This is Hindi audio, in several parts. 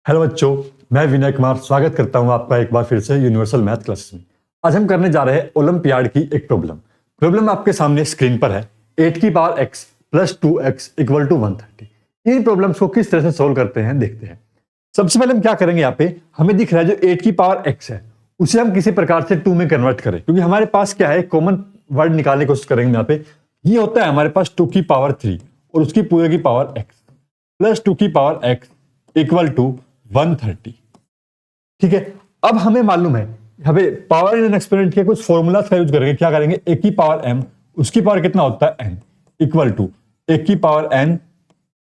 हेलो बच्चों, मैं विनय कुमार स्वागत करता हूं आपका एक बार फिर से यूनिवर्सल मैथ क्लासेस में। आज हम करने जा रहे हैं ओलंपियाड की एक प्रॉब्लम आपके सामने स्क्रीन पर है। 8 की power x plus 2x equal to 130। इन प्रॉब्लम्स को किस तरह से सोल्व करते हैं देखते हैं। सबसे पहले हम क्या करेंगे, यहाँ पे हमें दिख रहा है जो 8 की पावर x है उसे हम किसी प्रकार से 2 में कन्वर्ट करें, क्योंकि हमारे पास क्या है, कॉमन वर्ड निकालने की कोशिश करेंगे। यहाँ पे ये होता है हमारे पास 2 की पावर 3 और उसकी पूरे की पावर x प्लस 2 की पावर x इक्वल टू 130। ठीक है, अब हमें मालूम है यहाँ पे पावर इन एक्सपोनेंट के कुछ फॉर्मूलाज का यूज करेंगे। क्या करेंगे, एक की पावर m उसकी पावर कितना होता है n इक्वल टू एक की पावर n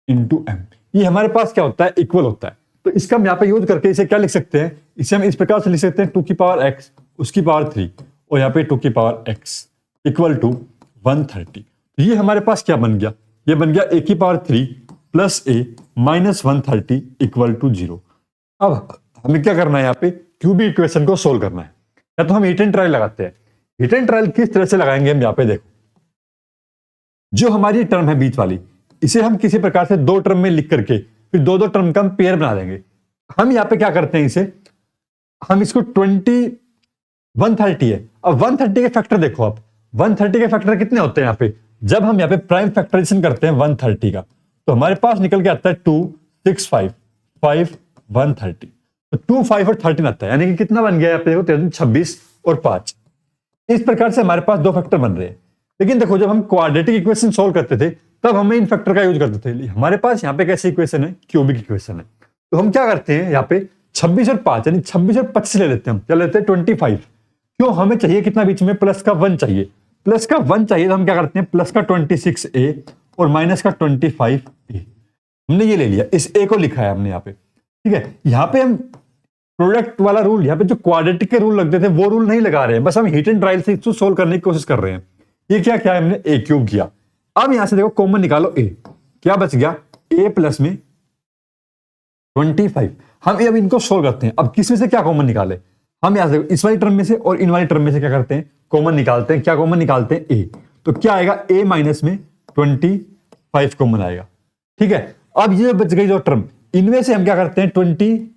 इंटू m। ये हमारे पास क्या होता है, इक्वल होता है। तो इसका हम यहाँ पे यूज करके इसे क्या लिख सकते हैं, इसे हम इस प्रकार से लिख सकते हैं 2 की पावर x उसकी पावर 3 और यहाँ पे 2 की पावर x इक्वल टू 130। तो ये हमारे पास क्या बन गया, ये बन गया a की power 3 plus a minus 130 equal to 0। अब हमें क्या करना है, यहाँ पे क्यूबिक इक्वेशन को सोल्व करना है। या तो हम हीट एंड ट्रायल लगाते हैं। हीट एंड ट्रायल किस तरह से लगाएंगे हम यहाँ पे देखो, जो हमारी टर्म है बीच वाली, इसे हम किसी प्रकार से दो टर्म में लिख करके फिर दो दो टर्म का हम पेयर बना देंगे। हम यहाँ पे क्या करते हैं, इसे हम इसको 130 है। अब 130 के फैक्टर देखो, आप 130 के फैक्टर कितने होते हैं यहाँ पे, जब हम यहाँ पे प्राइम फैक्टराइजेशन करते हैं 130 का, तो हमारे पास निकल के आता है 2 6 5 5 130। तो 2 5 और 13 आता है, यानी कि कितना बन गया यहाँ पे देखो, 26 और 5। इस प्रकार से हमारे पास दो फैक्टर बन रहे हैं। लेकिन देखो, जब हम क्वाड्रेटिक इक्वेशन सोल्व करते थे तब हमें इन फैक्टर का यूज करते थे। हमारे पास यहाँ पे कैसी इक्वेशन है, क्यूबिक इक्वेशन है। तो हम क्या करते हैं, यहाँ पे 26 और 5 यानी 26 और 25 ले लेते हैं। हम क्या लेते हैं, 25। क्यों, हमें चाहिए कितना बीच में, प्लस का 1 चाहिए। प्लस का 1 चाहिए तो हम क्या करते हैं, प्लस का 26a और माइनस का 25a। हमने ये ले लिया, इस a को लिखा है हमने यहाँ पे। ठीक है, यहाँ पे हम प्रोडक्ट वाला रूल, यहाँ पे जो क्वाड्रेटिक के रूल लगते थे वो रूल नहीं लगा रहे हैं, बस हम हीट एंड ट्रायल से इसको सोल्व करने की कोशिश कर रहे हैं। ये क्या क्या है, हमने a क्यूब किया। अब यहां से देखो कॉमन निकालो a, क्या बच गया, a प्लस में 25। हम अब इनको सोल्व करते हैं। अब किसमें से क्या कॉमन निकाले, हम यहां से इस वाली टर्म में से और इन वाली टर्म में से क्या करते हैं, कॉमन निकालते हैं। क्या कॉमन निकालते हैं, a। तो क्या आएगा, a माइनस में 25 कॉमन आएगा। ठीक है, अब ये बच गई जो टर्म, इनमें से हम क्या करते हैं, 20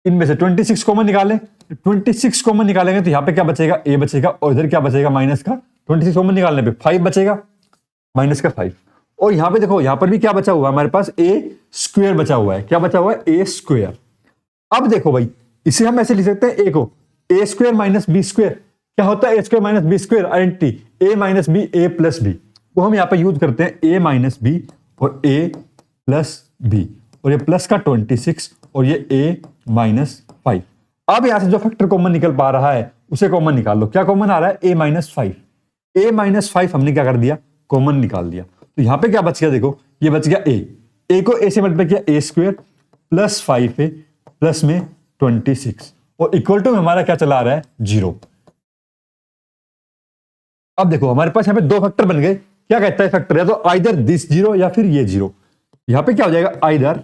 इनमें से 26 कॉमन निकालें। 26 कॉमन निकालेंगे तो यहाँ पे क्या बचेगा, a बचेगा और इधर क्या बचेगा, माइनस का 26 कॉमन निकालने पे 5 बचेगा, माइनस का 5। और यहाँ पे देखो, यहाँ पर भी क्या बचा हुआ है, हमारे पास a स्क्वायर बचा हुआ है। क्या बचा हुआ है, a स्क्वायर। अब देखो भाई, इसे हम ऐसे लिख सकते हैं, a को a square minus B square. क्या होता है, a square minus B square, identity a minus B a plus B. वो हम यहाँ पे यूज करते हैं, a माइनस बी और a प्लस बी, और ये प्लस का 26 और ये a माइनस 5। अब यहां से जो फैक्टर कॉमन निकल पा रहा है उसे कॉमन निकाल लो। क्या कॉमन आ रहा है, a माइनस 5। a माइनस 5 हमने क्या कर दिया, कॉमन निकाल दिया। तो यहां पे क्या बच गया, देखो ये बच गया a को a से मल्टीप्लाई किया, a square plus 5a plus में 26 और इक्वल टू में हमारा क्या चला आ रहा है, 0। अब देखो हमारे पास यहाँ पे दो फैक्टर बन गए। क्या कहता है फैक्टर, या तो आइदर दिस 0 या फिर ये 0। यहां पे क्या हो जाएगा, either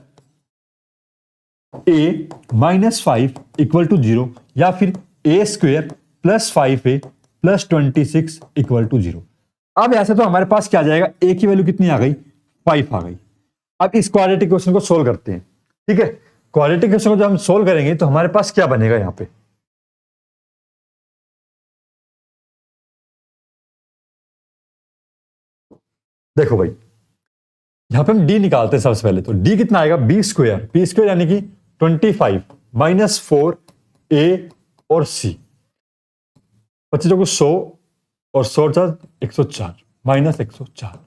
a minus 5 equal to 0 या फिर a square plus 5a plus 26 equal to 0। अब ऐसे तो हमारे पास क्या आ जाएगा, a की वैल्यू कितनी आ गई, 5 आ गई। अब इस क्वाड्रेटिक इक्वेशन को सोल्व करते हैं। ठीक है, क्वाड्रेटिक इक्वेशन को जब हम सोल्व करेंगे तो हमारे पास क्या बनेगा, यहां पे देखो भाई, यहां पे हम d निकालते हैं सबसे पहले। तो d कितना आएगा, b स्क्वायर यानी कि 25 माइनस 4a और c, 25 को 100 और 100 104 माइनस 104।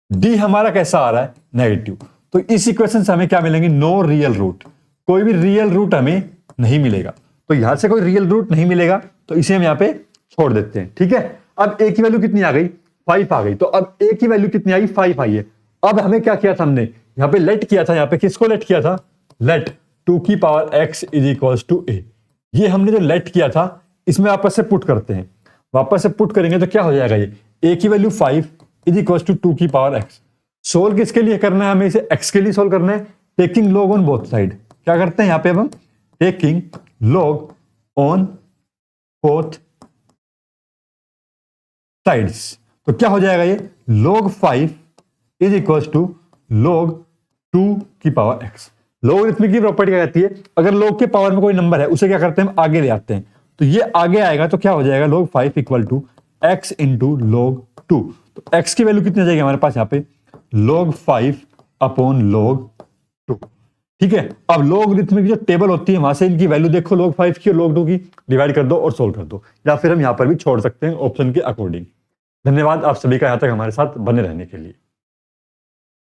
d हमारा कैसा आ रहा है, नेगेटिव। तो इस इक्वेशन से हमें क्या मिलेंगे, नो रियल रूट। कोई भी रियल रूट हमें नहीं मिलेगा। तो यहां से कोई रियल रूट नहीं मिलेगा तो इसे हम यहां पे छोड़ देते हैं। ठीक है, अब a की वैल्यू कितनी आ गई, 5 आ गई। तो अब a की वैल्यू कितनी आई, 5 आई है। अब हमें क्या किया था, हमने यहां पे लेट किया था, यहां पे किसको लेट किया था, लेट 2 की power x is equals to a। ये हमने जो लेट किया था इसमें वापस से पुट करते हैं। वापस से पुट करेंगे तो क्या हो जाएगा, ये a की वैल्यू 5 इज इक्वल्स टू 2 की पावर x। सोल्व किसके लिए करना है, हमें इसे x के लिए सोल्व करना है, taking log on both side. क्या करते हैं यहां पे, अब हम taking log on both sides. तो क्या हो जाएगा, ये log 5 is equal to log 2 की पावर x। लोगरिथमिक की प्रॉपर्टी क्या कहती है, अगर log के पावर में कोई नंबर है उसे क्या करते हैं हम आगे ले आते हैं, तो ये आगे आएगा तो क्या हो जाएगा log 5 equal to x into log 2। तो x की वैल्यू कितनी आ जाएगी हमारे पास यहाँ पे log 5 अपॉन log 2। ठीक है, अब लोगरिथमिक जो टेबल होती है वहां से इनकी वैल्यू देखो log 5 की और log 2 की, डिवाइड कर दो और सोल्व कर दो, या फिर हम यहाँ पर भी छोड़ सकते हैं ऑप्शन के अकॉर्डिंग। धन्यवाद आप सभी का यहाँ तक हमारे साथ बने रहने के लिए।